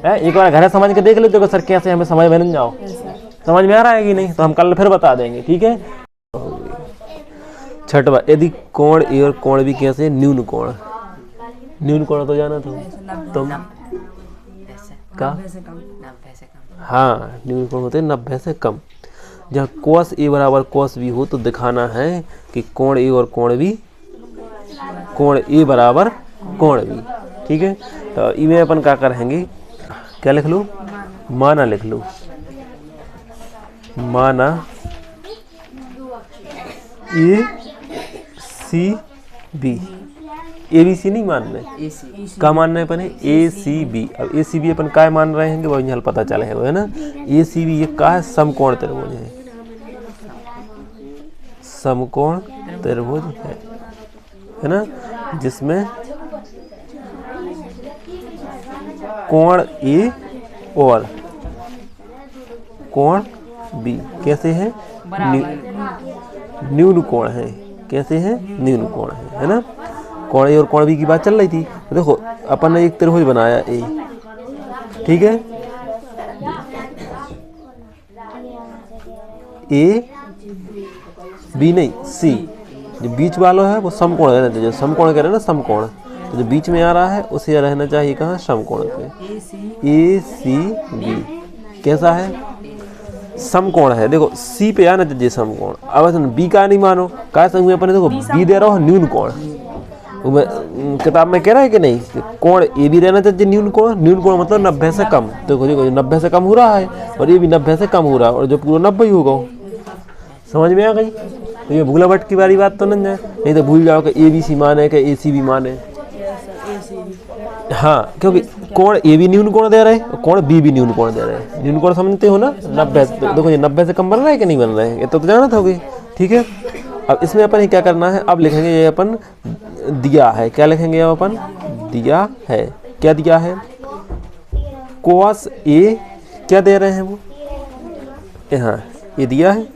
है। एक बार घर समझ के देख लो तो सर कैसे हमें समझ में नहीं जाओ, समझ में आ रहा है कि नहीं, तो हम कल फिर बता देंगे, ठीक है। छठवा, यदि कोण ए और कोण बी कैसे, न्यून कोण। न्यून कोण तो जाना था तुम का, हाँ न्यून कोण होते 90 से कम। जहाँ cos ए बराबर cos बी हो तो दिखाना है कि कोण ए और कोण बी, कोण ए बराबर कोण बी, ठीक है। तो इनमें अपन क्या करेंगे, क्या लिख लूँ, माना लिख लूँ, माना ए C B, A B C नहीं मानना है, क्या मानना है अपन, ए सी बी। अब ए सी बी अपन क्या मान रहे हैं, वो यहाँ पता चले है ना। ए सी बी ये क्या है, समकोण त्रिभुज है, समकोण त्रिभुज है ना, जिसमें कोण ए और कोण बी कैसे है, न्यून कोण है, कैसे है, न्यून कोण है ना। कोण ए और कोण बी की बात चल रही थी। तो देखो अपन ने एक त्रिभुज बनाया ए, ठीक है, ए बी नहीं सी, जो बीच वाला है वो समकोण है, जो समकोण कह रहे हैं ना, समकोण, तो जो बीच में आ रहा है उसे रहना चाहिए कहाँ, समकोण पे। ए सी बी कैसा है, समकोण है। देखो सी पे आना चाहिए समकोण, अब बी का नहीं मानो, का संग अपने देखो बी दे रहा हो न्यून कोण, किताब में कह रहा है कि नहीं, कोण ए भी रहना चाहिए न्यून कोण, न्यून कोण मतलब 90 से कम। देखो देखो 90 से कम हो रहा है और ये भी 90 से कम हो रहा है, और जो पूरा 90 ही होगा। समझ में आ गई। तो ये भूला भट की वाली बात तो नहीं है, नहीं तो भूल जाओ कि ए बी सी माने कि ए सी बी माने। हाँ, क्योंकि कोण ए भी न्यून कोण दे रहे हैं, कोण बी भी न्यून कोण दे रहे हैं। न्यून कोण समझते हो ना, 90। देखो ये 90 से कम बन रहा है कि नहीं बन रहा है, ये तो जाना था होगी, ठीक है। अब इसमें अपन क्या करना है, अब लिखेंगे ये अपन दिया है, क्या लिखेंगे अब अपन, दिया है, क्या दिया है, cos ए क्या दे रहे हैं वो, हाँ ये दिया है,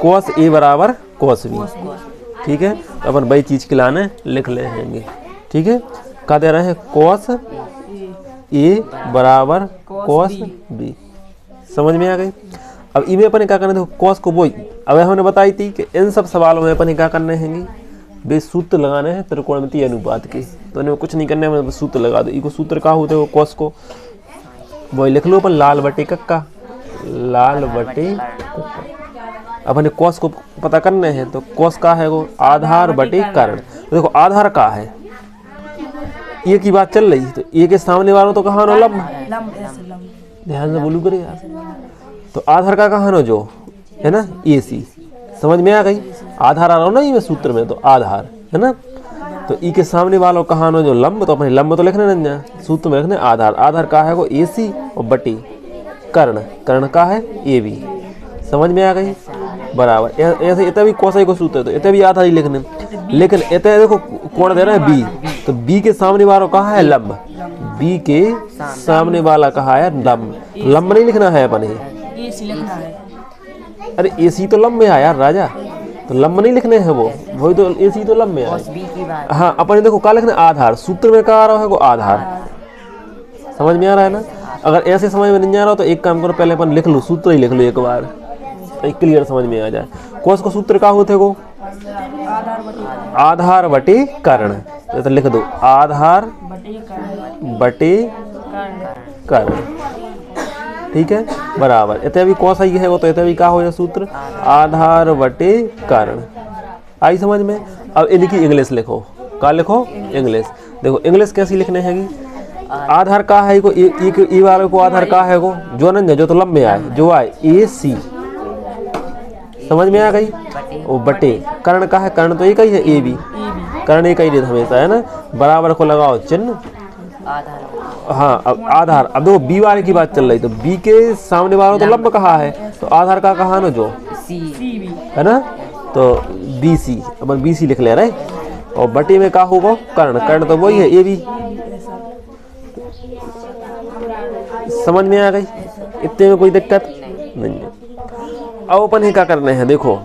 cos ए बराबर cos बी, ठीक है। तो अपन वही चीज के लाने लिख लेंगे, ठीक है। क्या दे रहे हैं, cos ए बराबर cos बी, समझ में आ गई। अब इनमें अपन क्या करना, देखो cos को वही अब हमने बताई थी कि इन सब सवालों में अपन क्या करने हैं, वे सूत्र लगाने हैं त्रिकोणमितीय अनुपात के। तो इनमें कुछ नहीं करने में सूत्र लगा दो। इको सूत्र का होते हो, cos को वही लिख लो अपन, लाल बटे कक्का, लाल बटे अपन cos को पता करने हैं। तो cos का है वो आधार बटे कर्ण। तो देखो आधार का है, ये की बात चल रही, तो ये के सामने वालों तो कहाँ नो लंब, ध्यान से बोलू करे यार। तो आधार का कहाँ नो जो है ना, ए सी, समझ में आ गई। आधार आ रहा हो ना ये सूत्र में, तो आधार है ना। तो ई के सामने वालों कहाँ नो जो लंब, तो अपने लंब तो लिखने नहीं जाए, सूत्र में लिखने आधार। आधार का है वो ए सी और बटी कर्ण, कर्ण का है ए बी, समझ में आ गई बराबर। ऐसे इतना भी कोसाई को सूत्र है, तो इतना भी आधार ही लिखने। लेकिन इतना देखो कोण दे रहा है बी, तो बी के सामने वाला कहाँ है लंब, बी के सामने वाला कहाँ है लंब, लंब नहीं लिखना है अपन ही। अरे ए सी तो लंब में है यार राजा, तो लंब नहीं लिखने हैं वो, वही तो ए सी तो लंब में है। हाँ अपन देखो क्या लिखना, आधार, सूत्र में क्या आ रहा है वो आधार, समझ में आ रहा है ना। अगर ऐसे समझ में नहीं आ रहा तो एक काम करो, पहले अपन लिख लो, सूत्र ही लिख लो एक बार, तो क्लियर समझ में आ जाए। cos को सूत्र क्या होते को, आधार बटे कर्ण, तो लिख दो आधार बटे कर्ण, ठीक है बराबर। इतना भी cos आई है वो, तो इतना भी क्या हो जाए सूत्र, आधार बटे कर्ण। आई समझ में। अब इनकी इंग्लिश लिखो, क्या लिखो, इंग्लिश। देखो इंग्लिश कैसी लिखने हैगी, आधार का है को ई वाले को आधार का है को जो न जो तो लंब में आए, जो आए ए सी, समझ में आ गई। वो बटे कर्ण का है, कर्ण तो एक ही है ए बी, कर्ण एक ही रहता हमेशा है ना। बराबर को लगाओ चिन्ह, हाँ अब आधार। अब देखो बी वाले की बात चल रही, तो बी के सामने वाला तो लंब कहाँ है, तो आधार का कहाँ ना जो है ना, तो बी सी, अपन बी सी लिख ले रहे। और बटे में क्या होगा, कर्ण, कर्ण तो वही है ए बी, समझ में आ गई। इतने में कोई दिक्कत नहीं है। अब अपन ही क्या करने हैं, देखो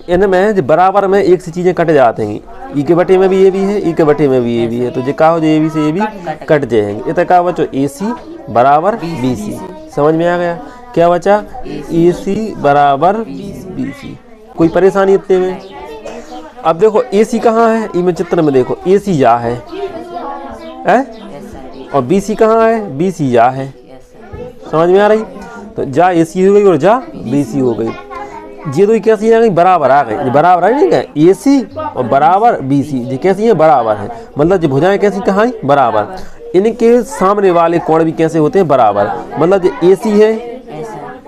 इनमें बराबर में एक सी चीजें कट जाते हैं, ई के बटे में भी ये भी है, ई के बटे में भी ये भी है, तो जो का हो जो ए बी से ये भी कट जाएंगे। इतना का बचो ए सी बराबर BC। समझ में आ गया? क्या बचा? AC बराबर BC। कोई परेशानी इतने में? अब देखो AC कहाँ है, इमें चित्र में देखो AC या है और BC कहाँ है, BC या है। समझ में आ रही? तो जा AC हो गई और जा BC हो गई। ये तो कैसी आ गई? बराबर आ गई। बराबर है नहीं क्या? AC और बराबर BC ये कैसी है? बराबर है। मतलब जो भुजाएं कैसी कहाँ है? बराबर। इनके सामने वाले कोण भी कैसे होते हैं? बराबर। मतलब जो AC है,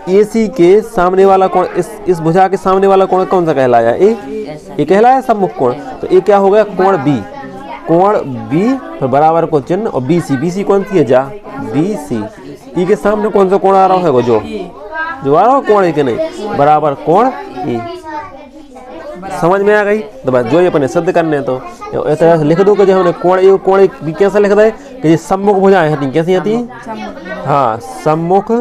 AC के सामने वाला कोण, इस भुजा के सामने वाला कोण कौन सा कहलाया? ये कहलाया सम्मुख कोण। तो ये क्या हो गया? कोण B। कोण B फिर बराबर को चिन्ह और BC कौन सी है? जा BC। ई के सामने कौन सा कोण आ रहा है? वो जो आ रहा हो कोण है कि नहीं? बराबर कोण E। समझ में आ गई? तो बस जो ये अपने सिद्ध करने तो इस तरह से लिख दो कि जो हमने कोण A कोण B कैसे लिख दे कि ये सम्मुख भुजाएं होती कैसी आती? हाँ, सम्मुख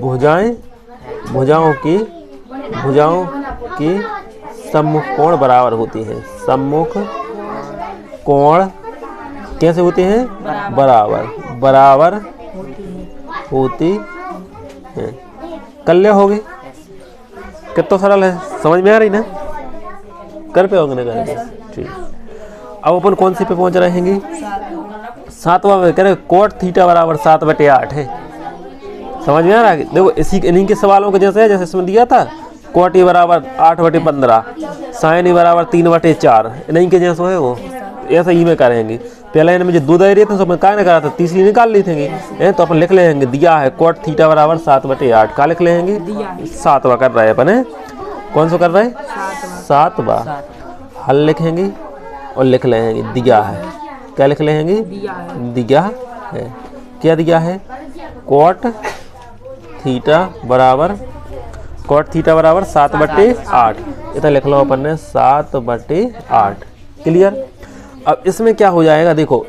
भुजाएं, भुजाओं की सम्मुख कोण बराबर होती है। सम्मुख कोण कैसे होते हैं? बराबर होती है। कल्य हो गई। कितना सरल है, समझ में आ रही ना? कर पे होंगे ना? ठीक। अब अपन कौन सी पे पहुंच रहे हैं? 7वां कह रहे कोट थीटा बराबर 7/8 है। समझ में आ रहा है? देखो इन्हीं के सवालों के जैसे इसमें दिया था कोट E बराबर 8/15, साइन E बराबर 3/4, इन्हीं के जैसे है वो। ऐसा ही में करेंगे। पहले इनमें जो 2 दायरे थे तो अपन क्या करा था? तीसरी निकाल ली थी। तो अपन लिख लेंगे दिया है कोट थीटा बराबर 7/8। क्या लिख लेंगे? 7वां कर रहे हैं अपन। कौन सा कर रहे हैं? 7वां। हल लिखेंगे और लिख लेंगे दिया है। क्या लिख लेंगे? दिया है। क्या दिया है? कोट थीटा बराबर 7/8। इतना लिख लो अपन ने 7/8। क्लियर? अब इसमें क्या हो जाएगा? देखो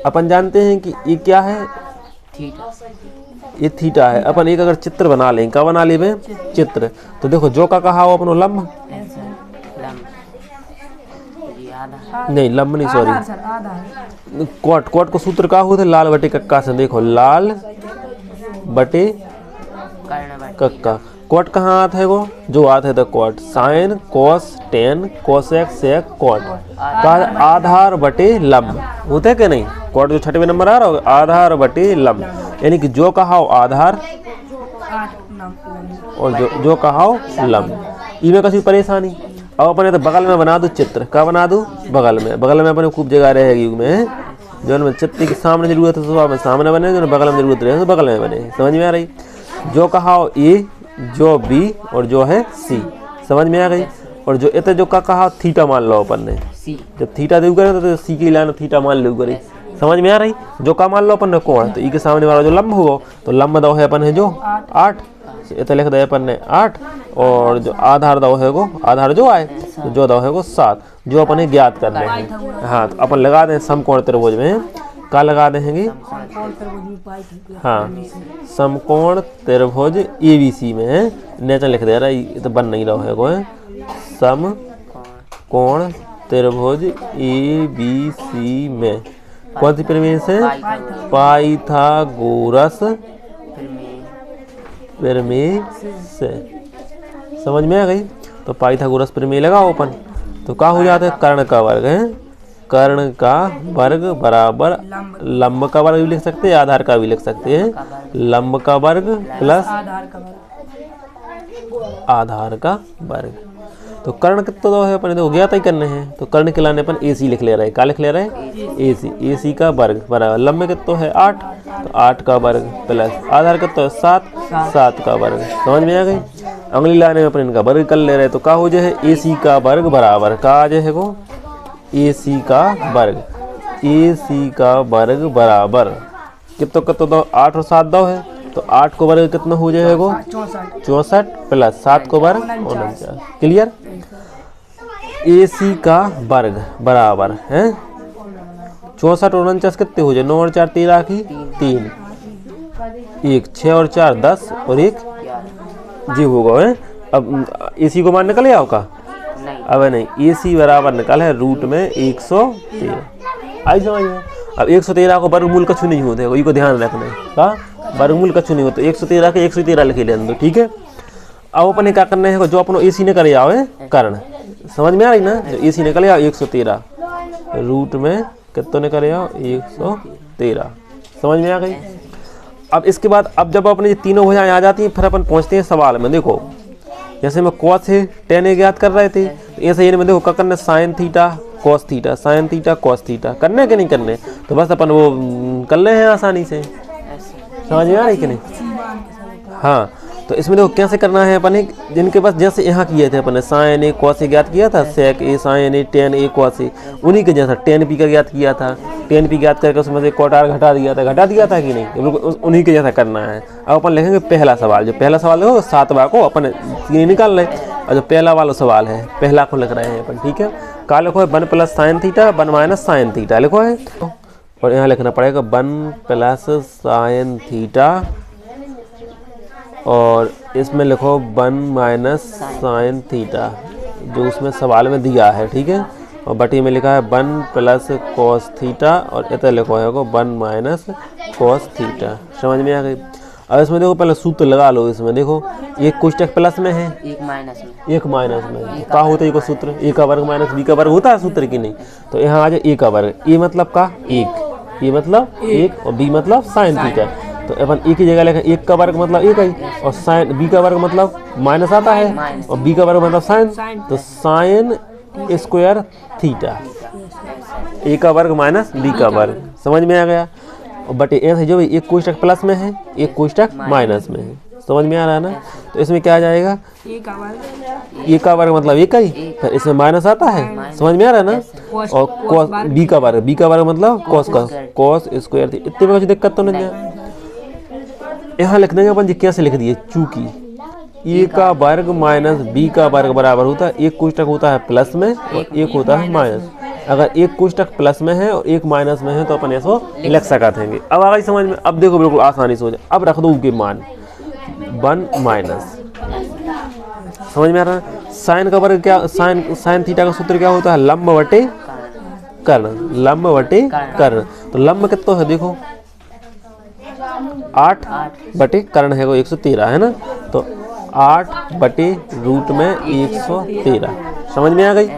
अपन जानते हैं कि ये क्या है? ये थीटा है। अपन एक अगर चित्र बना लें, क्या बना ले? चित्र। तो देखो जो का कहा हो अपन लंब नहीं, लंब नहीं, सॉरी, कोट को सूत्र का हुआ था लाल बटे कक्का से। देखो लाल बटे कक्का। कोट कहाँ आता है? वो जो आता है तो cot sine cos tan cosec sec cot का आधार बटे लंब होता है कि नहीं? कोट जो 6वें नंबर आ रहा हो, आधार बटे लंब, यानी कि जो कहा हो आधार और जो कहा हो लंब। इनमें किसी परेशानी? अब अपने तो बगल में बना दो चित्र। क्या बना दो? बगल में अपने खूब जगह रहेगी में। जो में चित्र के सामने जरूरत है तो सामने बने, जो बगल में जरूरत रहे तो बगल में बने। समझ में आ रही? जो कहा हो A, जो B और जो है C। समझ में आ गई? और जो इतना जो का कहा थीटा मान लो अपन ने। जब थीटा देव करे तो C की लाइन थीटा मान लो करे। समझ में आ रही? जो का मान लो अपन ने कोण, तो ई के सामने वाला जो लंब होगा तो लंब दो है अपन है जो 8। इतना लिख दे अपन ने 8 और जो आधार दो है वो आधार जो आए तो जो दो है वो 7, जो अपन ज्ञात करने हैं। हाँ, तो अपन लगा दें समकोण त्रिभुज में। क्या लगा देंगे? हाँ, समकोण त्रिभुज ABC में नेचर लिख दे रहा है, ये तो बन नहीं रहा है कोई। समकोण त्रिभुज ABC में कौन सी प्रमेय से? पाइथागोरस प्रमेय से। समझ में आ गई? तो पाइथागोरस प्रमेय लगाओ अपन, तो क्या हो जाता है? कर्ण का वर्ग है। कर्ण का वर्ग बराबर लंब का वर्ग भी लिख सकते हैं, आधार का भी लिख सकते हैं। लंब का वर्ग प्लस आधार का वर्ग। तो कर्ण कितना दो है अपन तो ज्ञात ही करने हैं। तो कर्ण के लाने अपन AC लिख ले रहे हैं। क्या लिख ले रहे हैं? AC का वर्ग बराबर लंब कितना है? 8, तो 8 का वर्ग प्लस आधार कितना है? 7 का वर्ग। समझ में आ गई? अगली लाने में अपन इनका वर्ग कर ले रहे हैं। तो क्या हो जाए? AC का वर्ग बराबर का आ जाए वो AC का वर्ग बराबर कितना दो? 8 और 7 दो है, तो 8 को वर्ग कितना हो जाएगा? 64 प्लस 7 को वर्ग 49। क्लियर? AC का वर्ग बराबर है 64 और 49 कितने हो जाए? 9 और 4 13 की 3, 1 6 और 4 10 और 1 जी होगा है। अब AC को मान निकल आओ का? अब नहीं, AC बराबर निकाल है रूट में 113। आई समझ में? अब 113 को वर्गमूल कछु नहीं होते, वही को ध्यान रखना है का वर्गमूल कछु नहीं होते, 113 के 113 लिखे लेने दो, ठीक है। अब अपन क्या करना है, जो अपन AC ने करे आओ कर्ण, समझ में आ रही ना, जो AC ने करे आओ 113 रूट में कितने ने करे आओ 113, समझ में आ गई। अब इसके बाद अब जब अपने ये तीनों भुजाएं आ जाती हैं, फिर अपन पहुंचते हैं सवाल में। देखो जैसे मैं cos से tan a ज्ञात कर रहे थे, तो ऐसे ये में देखो क्या करना, sine theta cos theta, sine theta cos theta करने के नहीं करने, तो बस अपन वो कर ले हैं आसानी से, समझ में आ रही कि नहीं। हाँ तो इसमें देखो कैसे करना है अपन, जिनके पास जैसे यहाँ किए थे अपन ने साइन ए cos ए ज्ञात किया था, sec ए साइन ए tan ए cos ए, उन्हीं के जैसा tan p का ज्ञात किया था, tan p ज्ञात करके उसमें से cot r घटा दिया था कि नहीं, बिल्कुल उन्हीं के जैसा करना है। अब अपन लिखेंगे पहला सवाल, जो पहला सवाल है 7वां को अपन तीन निकाल रहे, और जो पहला वाला सवाल है पहला को लिख रहे हैं अपन, ठीक है। का लिखो है 1 plus sine theta 1 minus sine theta लिखो है, और यहाँ लिखना पड़ेगा 1 प्लस साइन थीटा, और इसमें लिखो 1 माइनस साइन थीटा जो उसमें सवाल में दिया है, ठीक है। और बटी में लिखा है 1 प्लस कॉस थीटा, और इतना लिखो है 1 माइनस कॉस थीटा, समझ में आ गई। अब इसमें देखो पहले सूत्र लगा लो, इसमें देखो एक कोष्टक प्लस में है, एक माइनस में क्या होता है, सूत्र a का वर्ग माइनस b का वर्ग होता है सूत्र की नहीं, तो यहाँ आ जाए a का वर्ग, a मतलब का 1, a मतलब 1 और b मतलब साइन थीटा, तो अपन एक ही जगह लिखा 1 का वर्ग मतलब 1 ही, और साइन b का वर्ग मतलब माइनस आता है, और b का वर्ग मतलब साइन, तो साइन स्क्वायर थीटा, a का वर्ग माइनस b का वर्ग, समझ में आ गया। और बटे ऐसे जो एक कोष्टक प्लस में है एक कोष्टक माइनस में है, समझ में आ रहा है ना। तो इसमें क्या आ जाएगा, a का वर्ग मतलब 1 ही, फिर इसमें माइनस आता है, समझ में आ रहा है ना। और कॉस b का वर्ग मतलब कॉस स्क्वायर थीटा, इतने में कुछ दिक्कत तो नहीं है। यहाँ लिख देंगे अपन जी कैसे लिख दिए, चूंकि a का वर्ग माइनस b का वर्ग बराबर होता है, एक कोष्टक होता है प्लस में और एक होता है माइनस, अगर एक कोष्टक प्लस में है और एक माइनस में है तो अपन ऐसा लिख सकते हैं। अब आ गई समझ में, अब देखो बिल्कुल आसानी से हो जाए। अब रख दो के मान 1 माइनस, समझ में आ रहा है। साइन का वर्ग क्या, साइन थीटा का सूत्र क्या होता है, लंब बटे कर्ण, लंब बटे कर्ण, तो लंब कितना है देखो 8 बटे कर्ण है वो 113 है ना, तो 8 बटे रूट में 113, समझ में आ गई।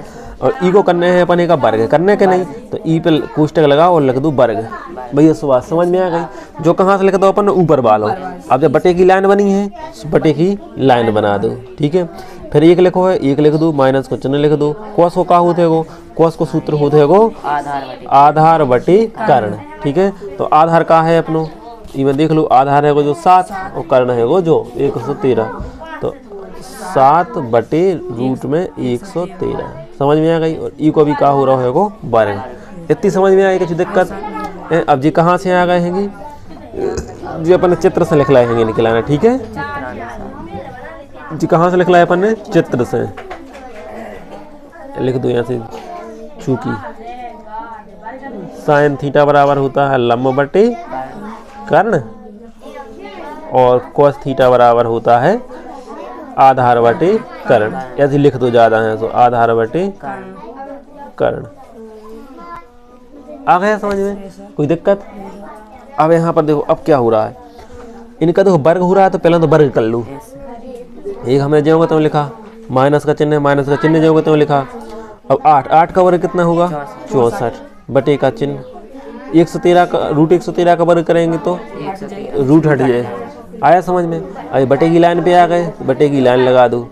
और ई को करने हैं अपन का वर्ग करने के नहीं, तो ई पे कोष्टक लगाओ और लिख दो वर्ग, भैया सुबह समझ में आ गई। जो कहाँ से लिख दो अपन ऊपर वालों, अब जब बटे की लाइन बनी है बटे की लाइन बना दो, ठीक है। फिर एक लिखो है, एक लिख दो, माइनस को चिन्ह लिख दो। कॉस को क्या होते हो, कॉस को सूत्र होते हो आधार बटे कर्ण, ठीक है। तो आधार का है अपनो में देख लो, आधार है वो जो 7 और कर्ण है वो जो 113, तो 7 बटे रूट में 113, समझ में आ गई। और ई को भी क्या हो रहा है वो वर्ग, इतनी समझ में आई कुछ दिक्कत है। अब जी कहाँ से आ गए हैं जी अपन चित्र से लिख लाए हैं निकलाना, ठीक है जी। कहाँ से लिख लाए अपन ने, चित्र से लिख दो यहाँ से, चूंकि साइन थीटा बराबर होता है लंब बटे कर्ण और कॉस थीटा बराबर होता है आधार बटे कर्ण, ऐसे लिख दो ज्यादा है तो आधार बटे कर्ण। आ गया समझ में, कोई दिक्कत। अब यहाँ पर देखो अब क्या हो रहा है, इनका देखो वर्ग हो रहा है, तो पहले तो वर्ग कर लो। एक हमने जो तो लिखा माइनस का चिन्ह, माइनस का चिन्ह जो तो लिखा। अब 8 का वर्ग कितना होगा 64 बटे का चिन्ह 113 का रूट 113 का वर्ग करेंगे तो रूट हट जाए, आया समझ में। अभी बटे की लाइन पे आ गए, बटे की लाइन लगा दो।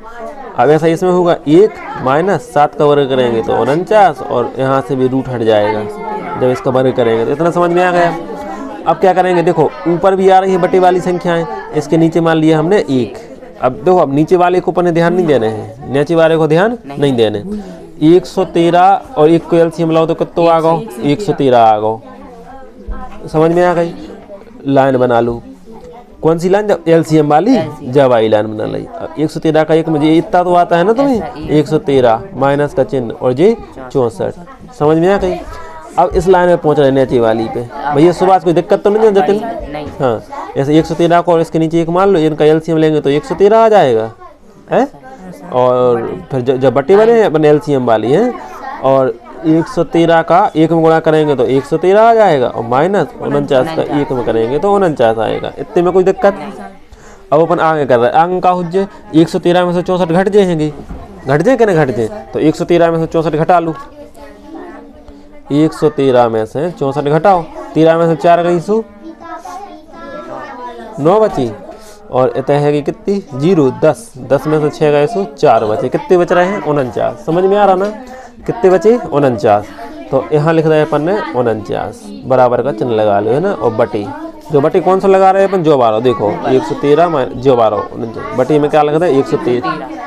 अब ऐसा इसमें होगा 1 माइनस 7 का वर्ग करेंगे तो 49, और यहाँ से भी रूट हट जाएगा जब इसका वर्ग करेंगे, तो इतना समझ में आ गया। अब क्या करेंगे, देखो ऊपर भी आ रही है बटे वाली संख्याएं, इसके नीचे मान लिया हमने 1। अब देखो अब नीचे वाले को अपन ध्यान नहीं देने हैं, नीचे वाले को ध्यान नहीं देने। 113 और 1 को एलसीएम लाओ तो कितना आ गो 113 आ गो, समझ में आ गई। लाइन बना लो, कौन सी लाइन, जब एलसीएम वाली जब आई लाइन बना ली। 113 का 1 में ये इतना तो आता है ना तुम्हें 113 माइनस का चिन्ह और ये 64, समझ में आ गई। अब इस लाइन में पहुंच रहे नीचे वाली पे, भैया सुबह कोई दिक्कत तो नहीं है जतिन। हाँ ऐसे 113 को और इसके नीचे 1 मान लो, इनका एलसीएम लेंगे तो 113 आ जाएगा है। और फिर जब बटे बने हैं अपन एलसीएम वाली है, और 113 का 1 में गुणा करेंगे तो 113 आ जाएगा और माइनस 49 का 1 में करेंगे तो 49 आएगा। इतने में कोई दिक्कत। अब अपन आगे कर रहे हैं, आगे का हुज्जे 113 में से 64 घट जाएंगे, घट जाए कि नहीं घट जाए, तो 113 में से 64 घटा लूँ, 113 में से 64 घटाओ, 13 में से 4 गई सु 9 बची और इतने है कि कितनी 0 10, 10 में से 6 गए सु 4 बचे, कितने बच रहे हैं 49। समझ में आ रहा ना, कितने बचे 49। तो यहाँ लिख रहे हैं अपन ने 49 बराबर का चिन्ह लगा लो है ना, और बटी, जो बटी कौन सा लगा रहे हैं अपन, जो 12, देखो 113 जो 12 49, बटी में क्या लिख रहा है 113,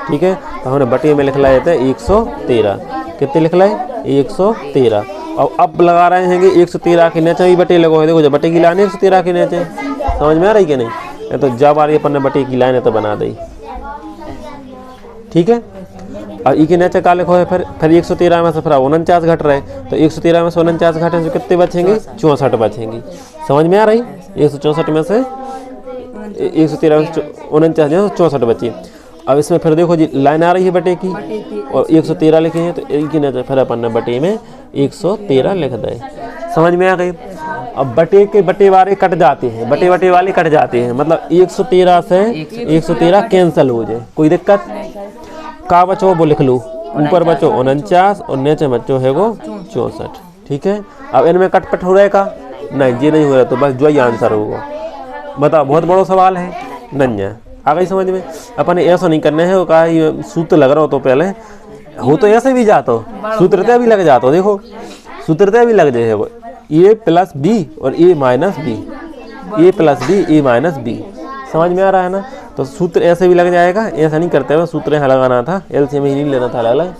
ठीक है। तो हमने बटी में लिख लाए थे 113, कितने लिख लाए 113। और अब लगा रहे हैं कि 113 के नीचे भी बटे लगो है, देखो जब बटे की लाइन 113 के नीचे, समझ में आ रही कि नहीं, ये तो जब आ रही है अपन ने बटे की लाइन है तो बना दी, ठीक है। और ई के नीचे का लिखो है फिर 113 में से फिर 49 घट रहे, तो 113 में से 49 घटे तो कितने बचेंगे 64 बचेंगे। समझ में आ रही, 164 में से 113 में से 49 जो 64 बची। अब इसमें फिर देखो जी लाइन आ रही है बटे की और 113 लिखे हैं, तो एक के नीचे फिर अपन ने बटे में 113 लिख दे। समझ में आ गई। अब बटे के बटे वाले कट जाते हैं, बटे वाले कट जाते हैं, मतलब 113 से 113 कैंसिल हो जाए, कोई दिक्कत का बचो वो लिख लो, ऊपर बचो 49 और नीचे बचो है वो 64, ठीक है। अब इनमें कटपट हो रहेगा नहीं, ये नहीं हो रहा, तो बस जो ही आंसर होगा। बताओ बहुत बड़ा सवाल है, नहीं है, आ गई समझ में। अपन ऐसा नहीं करने है, वो कहा ये सूत्र लग रहा हो तो पहले हो तो ऐसे भी जाता हो, सूत्रता भी लग जाता हो, देखो सूत्रता भी लग जाए वो a प्लस बी और a minus B, a plus B a minus B. समझ में आ रहा है ना, तो सूत्र ऐसे भी लग जाएगा, ऐसा नहीं करते हुए सूत्र यहाँ लगाना था, एलसीएम ही नहीं लेना था अलग।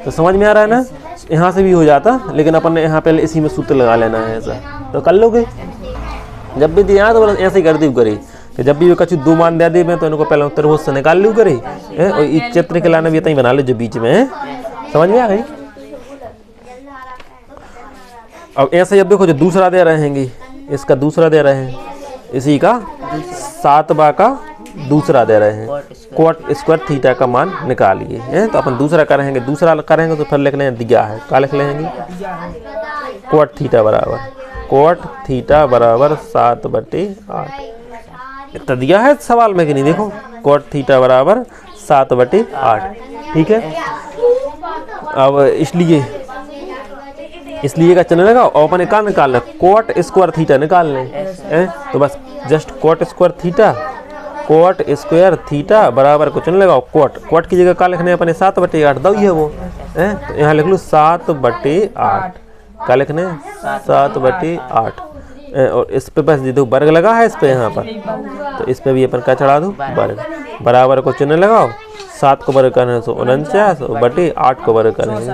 तो समझ में आ रहा है ना, यहाँ से भी हो जाता, लेकिन अपन ने यहाँ पहले इसी में सूत्र लगा लेना है ऐसा, तो कर लोगे। जब भी दिया तो ऐसे ही कर दी करी कि जब भी कछु 2 मान दे दी मैं तो इनको पहले उत्तर से निकाल लूँ करी है, और इस चित्र के लाने भी इतना ही बना ले जो बीच में है। समझ में आ गई। अब ऐसे जब देखो जो दूसरा दे रहे हैं, इसका दूसरा दे रहे हैं, इसी का 7वां का दूसरा दे रहे हैं, कोट स्क्वायर थीटा का मान निकालिए हैं। तो अपन दूसरा करेंगे, दूसरा करेंगे तो फिर लिख लेंगे दिया है, क्या लिख लेंगे कोट थीटा बराबर 7/8। इतना दिया है सवाल में कि नहीं, देखो कोट थीटा बराबर 7/8, ठीक है। अब इसलिए का चिन्ह लगा और अपने का निकाल कोट स्क्वायर थीटा निकाल लें, तो बस जस्ट कोट स्क्वायर थीटा बराबर को चिन्ह लगाओ, कोट की जगह का लिखने अपने 7/8 दो ही है वो, तो यहाँ लिख लो 7/8, का लिखने 7/8, और इस पे बस देखो वर्ग लगा है इस पे यहाँ पर, तो इस पे भी अपन क्या चढ़ा दूँ वर्ग, बराबर को चिन्ह लगाओ, 7 को वर्ग करने से 49 बटे 8 को वर्ग करेंगे,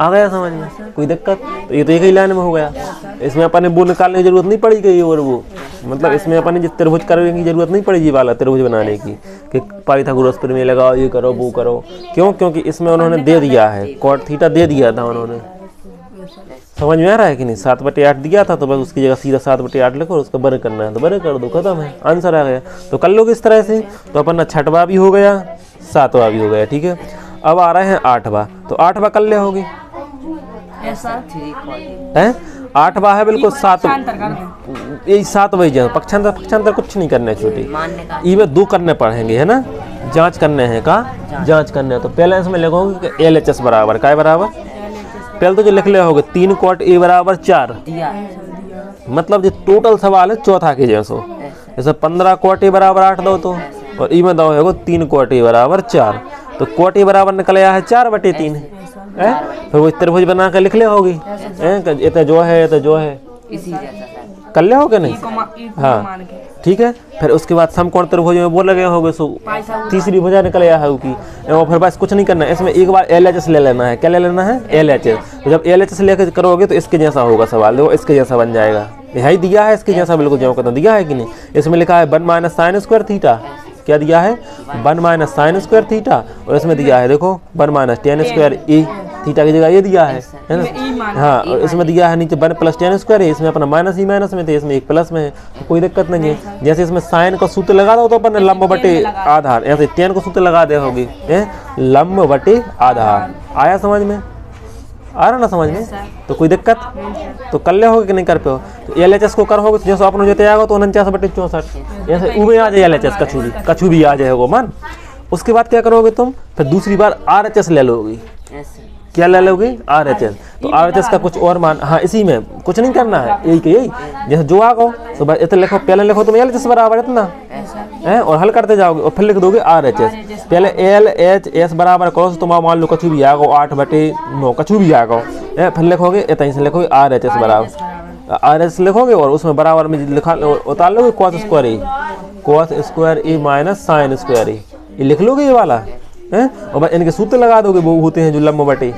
आ गया समझ में, कोई दिक्कत। तो ये तो एक ही लाइन में हो गया, इसमें अपन ने वो निकालने की जरूरत नहीं पड़ेगी, और वो मतलब इसमें अपन ने जिस त्रिभुज करने की जरूरत नहीं पड़ेगी वाला त्रिभुज बनाने की कि पाइथागोरस प्रमेय लगाओ, ये करो वो करो, क्यों, क्योंकि इसमें उन्होंने दे दिया है, कोट थीटा दे दिया था उन्होंने। समझ में आ रहा है कि नहीं, 7/8 दिया था, तो बस उसकी जगह सीधा 7/8 लिखो और उसका वर्ग करना है तो वर्ग कर दो, खत्म है, आंसर आ गया। तो कर लोगे इस तरह से, तो अपन 6वां भी हो गया, 7वां भी हो गया, ठीक है। अब आ रहे हैं 8वां, तो 8वां कर ले होगी, 8वां है बिल्कुल 7, यही 7 वही जगह पक्षांतर कुछ नहीं करना है, छोटी ये 2 करने पड़ेंगे है ना, जांच करने हैं का जांच करने हैं। तो पहले इसमें लिखोगे कि LHS बराबर काय बराबर, पहले तो जो लिख ले होगे 3 कोट A बराबर 4, मतलब जो टोटल सवाल है चौथा के जैसे 15 कोट A बराबर 8 दो, तो और ई में दो है 3 कोट A बराबर 4, तो कोट A बराबर निकल आया है 4/3, फिर वो त्रिभुज बना के लिख ले होगी, ये जो है कर ले होगे नहीं, हाँ ठीक है। फिर उसके बाद समकोण त्रिभुज में वो लगे होगे, सो तीसरी भुजा निकल आया होगी, और फिर बस कुछ नहीं करना है, इसमें एक बार LHS ले लेना है, क्या ले लेना है LHS। तो जब LHS लेकर करोगे तो इसके जैसा होगा सवाल, देखो इसके जैसा बन जाएगा, यही दिया है इसके जैसा बिल्कुल जो कहता दिया है कि नहीं। इसमें लिखा है 1 - sin स्क्वायर थीटा, क्या दिया है 1 - sin स्क्वायर थीटा, और इसमें दिया है देखो 1 - tan स्क्वायर A, थीटा की जगह ये दिया है ना। हाँ, और इसमें दिया है नीचे 1 + tan स्क्वायर है, इसमें अपना माइनस ही माइनस में थे, इसमें एक प्लस में है, तो कोई दिक्कत नहीं है। जैसे इसमें साइन का सूत्र लगा दो तो अपन लंब बटे आधार, ऐसे tan को सूत्र लगा दे होगी, लंब बटे आधार। आया समझ में? आ रहा ना समझ में? तो कोई दिक्कत तो कर ले होगे कि नहीं कर पे हो? तो LHS को कर होगे तो जैसे अपने जो आएगा तो 49/64 ऐसे ऊपर आ जाए LHS कछु भी आ जाएगा मन। उसके बाद क्या करोगे तुम? फिर दूसरी बार RHS ले लोगे। क्या ले लोगे? RHS। तो RHS का कुछ और मान, हाँ इसी में कुछ नहीं करना है, यही जैसे जो आ गो तो बस इतना लिखो, पहले लिखो तुम LHS बराबर इतना है और हल करते जाओगे और फिर लिख दोगे RHS। पहले LHS बराबर करो, तुम मान लो कछु भी आ गो 8/9 कछु भी आ गो, फिर लिखोगे इतना से लिखोगे RHS बराबर RHS लिखोगे और उसमें बराबर में लिखा उतार लोगे cos स्क्वायर ए माइनस साइन स्क्वायर ए, ये लिख लोगे ये वाला है और बस इनके सूत्र लगा दोगे, वो होते हैं जो लंब बटे।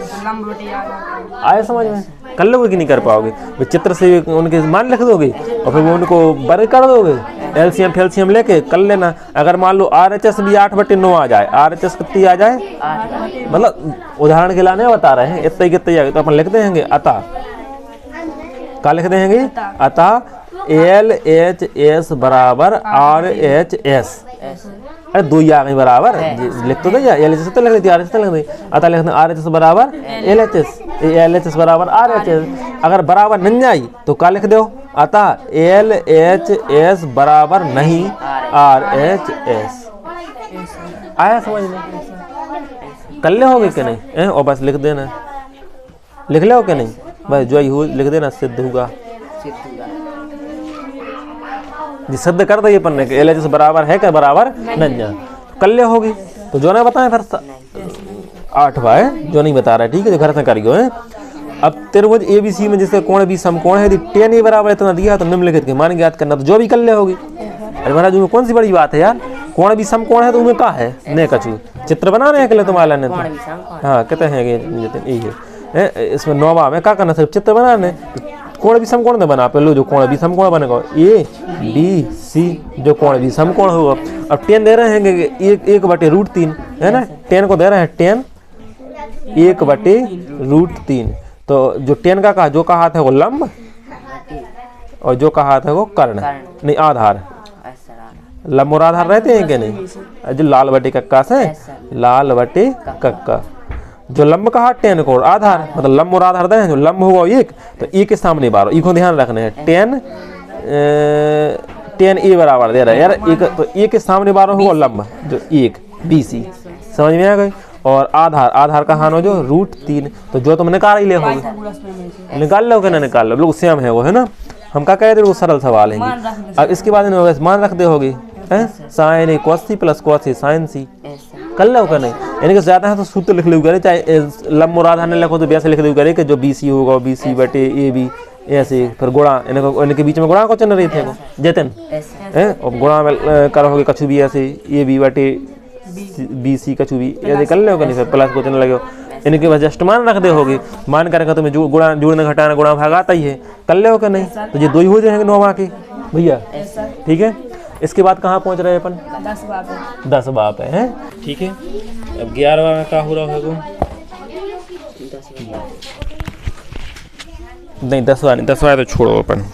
आए समझ में? कर लोगे कि नहीं कर पाओगे? चित्र से उनके मान लिख दोगे और फिर वो उनको वर्ग कर दोगे, एलसीएम फैल्सियम लेके कर लेना। अगर मान लो RHS भी 8/9 आ जाए, RHS कितनी आ जाए, मतलब उदाहरण के लाने बता रहे हैं, इतना ही कितनी आ गई तो अपन लिख देंगे अतः, क्या लिख देंगे? अतः LHS बराबर RHS। अरे दो ही आ गई बराबर, लिख तो दिया LHS तो लिख दी, RHS तो लिख दी, अतः लिखना RHS बराबर LHS बराबर RHS। अगर बराबर नहीं आई तो क्या लिख दो? अतः LHS बराबर नहीं RHS। आया समझ में? कर ले होगे कि नहीं? और बस लिख देना, लिख ले हो कि नहीं? बस जो ही हो लिख देना, सिद्ध होगा जी, सिद्ध कर दिए अपन ने कि LHS बराबर है क्या बराबर नहीं, कर ले होगी। तो जो ना बताएं फिर 8वां है जो नहीं बता रहा है, ठीक है, जो घर से करियो है। अब त्रिभुज ABC में जिसका कोण भी समकोण है, यदि tan A बराबर इतना दिया तो निम्नलिखित के मान ज्ञात करना, तो जो भी कर ले होगी। अरे महाराज में कौन सी बड़ी बात है यार, कोण भी समकोण है तो उनमें क्या है, ने कछु चित्र बना रहे हैं के लिए तुम्हारा ने, हाँ कहते हैं यही है। इसमें 9वां में क्या करना, सिर्फ चित्र बनाने, कोण भी समकोण ने बना पे लो, जो कोण भी समकोण बनेगा ABC, जो कोण भी समकोण होगा। अब tan दे रहे हैं 1/√3 है ना, tan को दे रहे हैं tan 1/√3, तो जो tan का कहा, जो कहा था वो लंब और जो कहा था वो कर्ण, नहीं आधार। लंब और आधार रहते हैं कि नहीं? जो लाल बटे कक्का से, लाल बटे कक्का, जो लंब कहा tan को आधार, मतलब लंब और आधार दें, जो लंब होगा एक तो एक के सामने बार, एक को ध्यान रखना है, tan A बराबर दे रहा है यार, एक तो एक के सामने बार होगा लंब जो एक BC, समझ में आ गई। और आधार का हान हो जो √3, तो जो तुम निकाल ही ले होगे, निकाल लो कि ना निकाल लो, लोग सेम है वो, है ना। हम क्या कह रहे वो सरल सवाल है। अब इसके बाद मान रख दे होगी sign A cos C + cos A sin C, कर लो का नहीं, यानी कि ज्यादा है तो सूत्र लिख लो करे, चाहे लंब और आधार ने लिखो तो वैसे लिख दो करे कि जो BC होगा BC/AB ऐसे, फिर गुणा इनके बीच में गुणा को चिन्ह रही थे जतन और गुणा में करोगे कछु भी ऐसे AB/BC कछु भी ऐसे कर लो, नहीं फिर प्लस को चिन्ह लगे, इनके बस जस्ट मान रख दे होगी, मान करेंगे तुम्हें जो गुणा जोड़ना घटाना गुणा भाग आता ही है, कर ले का नहीं, तो ये 2 ही हो जाएंगे 9वां के भैया, ठीक है। इसके बाद कहाँ पहुंच रहे हैं अपन? 10 बाप है, ठीक है। अब 11वां में क्या हो रहा है? नहीं 10वां तो छोड़ो अपन,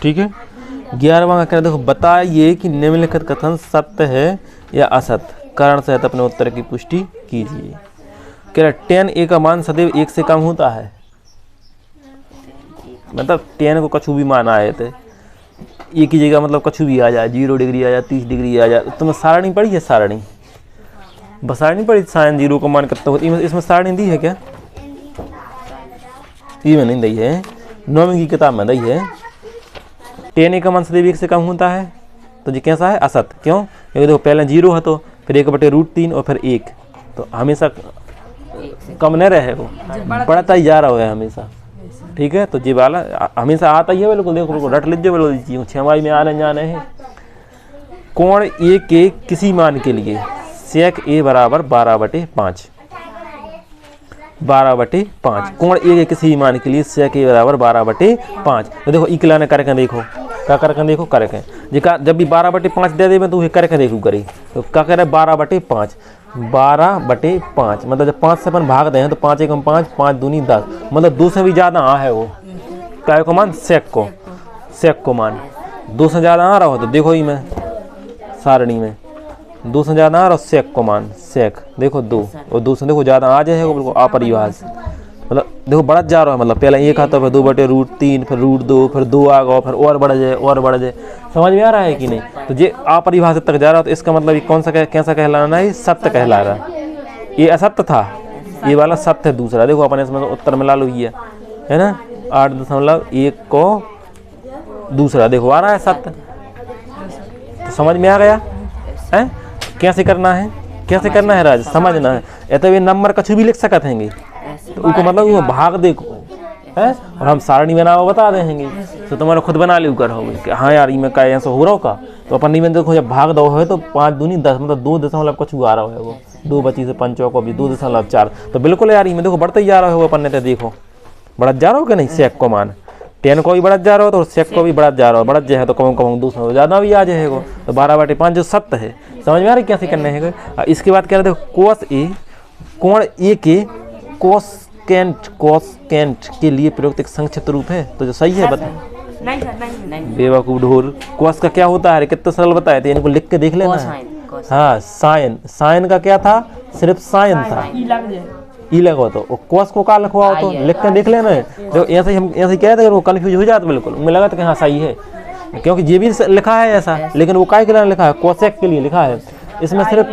ठीक है। 11वां का क्या, देखो बताइए कि निम्नलिखित कथन सत्य है या असत्य, कारण सहित अपने उत्तर की पुष्टि कीजिए। कह रहा tan A का मान सदैव 1 से कम होता है, मतलब tan को कछु भी मान आए थे, एक ही जगह मतलब कछु भी आ जाए, 0 डिग्री आ जाए, 30 डिग्री आ जाए, तुम्हें सारणी पढ़ी है? सारणी बस सारणी पढ़ी, साइन 0 का मान कितना होता है, इसमें सारणी दी है क्या? ये में नहीं दी है, 9वीं की किताब में दी है। tan A का मान सदैव 1 से कम होता है, तो ये कैसा है? असत। क्यों? क्योंकि देखो पहले 0 है तो फिर 1/√3 और फिर 1, तो हमेशा कम नहीं रहे, वो बढ़ता ही जा रहा है हमेशा, ठीक है। तो ये वाला हमेशा आता ही है, बिल्कुल देखो बिल्कुल रट लीजिए, बिल्कुल 6वां में आने जाने हैं। कोण A के किसी मान के लिए sec A बराबर 12/5, 12/5, कोण A के किसी मान के लिए sec A बराबर 12/5। तो देखो इकला ने करके देखो, क्या करके देखो, करके जब भी 12/5 दे दे तो करके देखो करी, तो क्या कह रहे 12/5, 12/5, मतलब जब 5 से अपन भाग दें तो 5 एकम 5, 5 दूनी 10, मतलब 2 से भी ज़्यादा आ है वो क्या को मान, सेक को मान 2 से ज़्यादा आ रहा हो तो देखो ही मैं सारणी में 2 से ज़्यादा आ रहा हो सेक को मान, सेक देखो 2 और 2 से देखो ज़्यादा आ जाएगा बिल्कुल अपरिभाष, मतलब देखो बढ़त जा रहा है, मतलब पहले 1 आता फिर 2/√3 फिर √2 फिर 2 आ गया फिर और बढ़ जाए, समझ में आ रहा है कि नहीं। तो ये अपरिभाषित तक जा रहा है तो इसका मतलब ये कौन सा कैसा कहलाना है, सत्य कहला रहा है। ये असत्य था, ये वाला सत्य है दूसरा, देखो अपन इसमें उत्तर मिला लो ये है ना 8.1 को दूसरा देखो आ रहा है सत्य, तो समझ में आ गया है कैसे करना है राज, समझना है। या तो ये नंबर कछु भी लिख सकते हैं तो उनको मतलब वो भाग देखो है और हम सारणी बनाओ बता देंगे तो तुम्हारा खुद बना ली कर हो कि हाँ यार में का ऐसा हो रहा होगा, तो अपन नहीं देखो जब भाग दो है तो 5 दूनी 10, मतलब 2 कुछ आ रहा है वो 2 बची से 5 को भी 2.4, तो बिल्कुल यार में देखो बढ़ते ही जा रहा है अपन ने, तो देखो बढ़त जा रहा हो कि नहीं, सेक को मान 10 को भी बढ़त जा रहा हो तो सेक को भी बढ़त जा रहा हो, बढ़त जाए तो कम 200 ज़्यादा भी आ जाएगा, तो 12/5 जो सत्य है, समझ में आ रही कैसे करने है। इसके बाद क्या देखो कोस ए कोण ए के कोसकेंट के लिए प्रयुक्त एक संक्षिप्त रूप है, तो जो सही है बता नहीं बेवकूफ ढोर, कोस का क्या होता है कितना सरल बताया थे, इनको लिख के देख लेना है। हाँ साइन का क्या था, सिर्फ साइन था, ई लगा तो कोस को का लिखवाओ तो लिख के देख लेना है। तो ऐसे हम ऐसे कह रहे थे वो कंफ्यूज हो जाता बिल्कुल, मुझे लगा था कि हाँ सही है क्योंकि ये भी लिखा है ऐसा, लेकिन वो काय के लिए लिखा है, कोसेक के लिए लिखा है, इसमें सिर्फ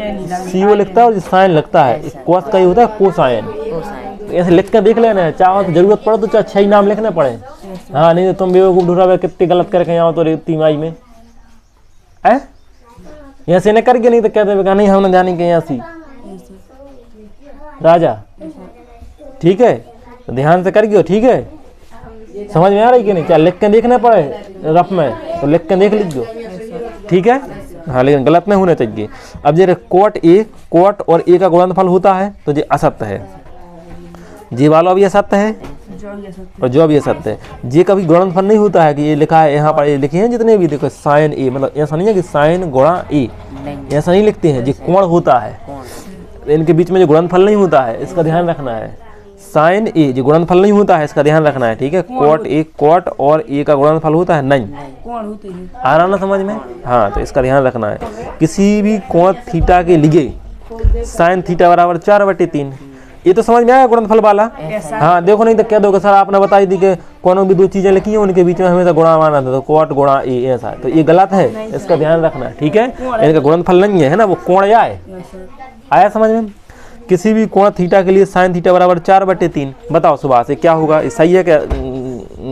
सीओ लिखता है और साइन लगता है, कोस का ये होता है कोसाइन, ऐसे लिख कर देख लेना है, चाहो तो जरूरत पड़े तो 6 ही नाम लिखने पड़े। हाँ नहीं तो तुम बेवकूफ ढूंढा कितनी गलत करके आओ तो तिमाही में है यहाँ से न करके, नहीं तो कहते नहीं हमने जाने के यहाँ सी राजा, ठीक है तो ध्यान से कर गयो, ठीक है समझ में आ रही कि नहीं, क्या लिख के देखने पड़े रफ में तो लिख के देख लीजिए, ठीक है हाँ लेकिन गलत नहीं होना चाहिए। अब जैसे कोट और ए का गुणनफल होता है तो ये असत्य है, जी वाला भी असत्य है और जो भी असत्य है, ये कभी गुणनफल नहीं होता है कि ये लिखा है यहाँ पर, ये लिखे हैं जितने भी देखो साइन ए, मतलब ऐसा नहीं है कि साइन गुणा ए, ऐसा नहीं लिखते हैं, ये कोण होता है, इनके बीच में जो गुणनफल नहीं होता है इसका ध्यान रखना है, साइन ए जो गुणनफल नहीं होता है इसका ध्यान रखना है, ठीक है। कोट और ए का गुणनफल होता है नहीं, आ रहा ना समझ में, हाँ तो इसका ध्यान रखना है। किसी भी कोण थीटा के लिए साइन थीटा बराबर 4/3, ये तो समझ में आया गुणनफल वाला, हाँ देखो नहीं तो क्या दोगे सर आपने बताई थी कि कौन भी 2 चीजें लिखी हैं उनके बीच में हमेशा गुणा माना था, तो कोट गुणा ए ऐसा, तो ये गलत है, इसका ध्यान रखना है, ठीक है। इनका गुणनफल नहीं है ना, वो कोण आया समझ में। किसी भी कोण थीटा के लिए साइन थीटा बराबर 4/3, बताओ सुबह से क्या होगा, सही है क्या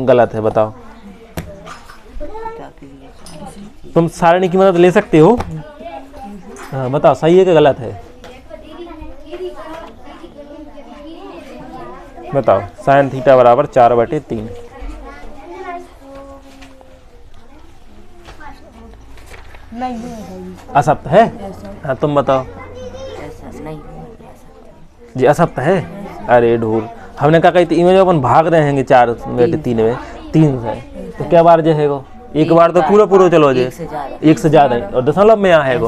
गलत है बताओ, तुम सारणी की मदद ले सकते हो, हाँ बताओ सही है क्या गलत है, बताओ साइन थीटा बराबर 4/3, असत्य है, हाँ तुम बताओ जी असत्य है। अरे ढूर हमने कहा कही इमेज अपन भाग रहे हैं 4/3 में 3 से, तो क्या बार जाएगा, एक बार तो पूरा चलो जे 1 से ज़्यादा और दशमलव में यहाँ है,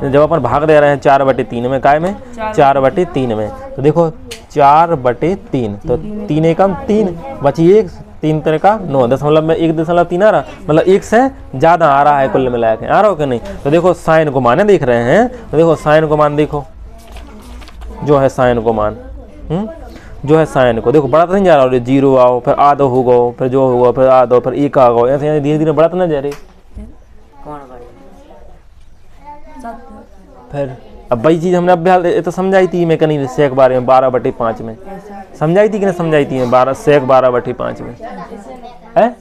जब अपन भाग दे रहे हैं 4/3 में, काय में 4/3 में, तो देखो 4/3 तो 3 एकम 3 बची 1, 3 तरह का 9, दशमलव में 1.3 आ रहा, मतलब 1 से ज़्यादा आ रहा है कुल मिला के, आ रहा हो कि नहीं। तो देखो साइन को माने देख रहे हैं, तो देखो साइन को मान देखो, जो है साइन को मान जो है साइन को देखो बढ़ता नहीं जा रहा, 0 आओ फिर आधो हो गो फिर जो होगा फिर आधो फिर 1 आ गो, ऐसे धीरे धीरे बढ़ता ना जा रही, फिर अब वही चीज़ हमने अभ्यास तो समझाई थी मैं कहीं सेक बारे में 12/5 में समझाई थी कि नहीं समझाई थी, 12/5 में है,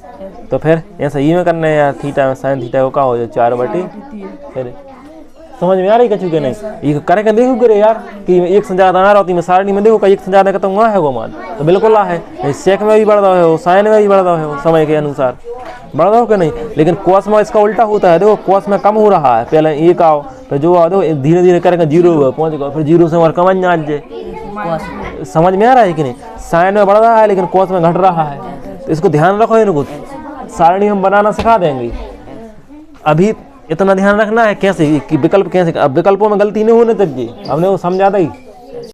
तो फिर ऐसा ही में करना है यार, थीटा में साइन थीटा को क्या हो जाए 4/, फिर समझ में आ रही कचू के नहीं, ये करके देखो करे यार कि 1 से ज़्यादा आ रहा होती मैं सारणी में देखो 1 से ज़्यादा का तो वहाँ है वो मान, तो बिल्कुल आ है, सेक में भी बढ़ रहा है, साइन में भी बढ़ रहा है, समय के अनुसार बढ़ रहा हो कि नहीं। लेकिन कोस में इसका उल्टा होता है, देखो कोस में कम हो रहा है, पहले 1 आओ फिर जो आओ, देखो धीरे धीरे करके 0 पहुँच गया, फिर 0 से और कम आ जाए, समझ में आ रहा है कि नहीं। साइन में बढ़ रहा है लेकिन कोस में घट रहा है, तो इसको ध्यान रखो, इनको सारणी हम बनाना सिखा देंगे। अभी इतना ध्यान रखना है कैसे कि विकल्प कैसे, अब विकल्पों में गलती नहीं होने चाहिए, हमने वो समझा दी।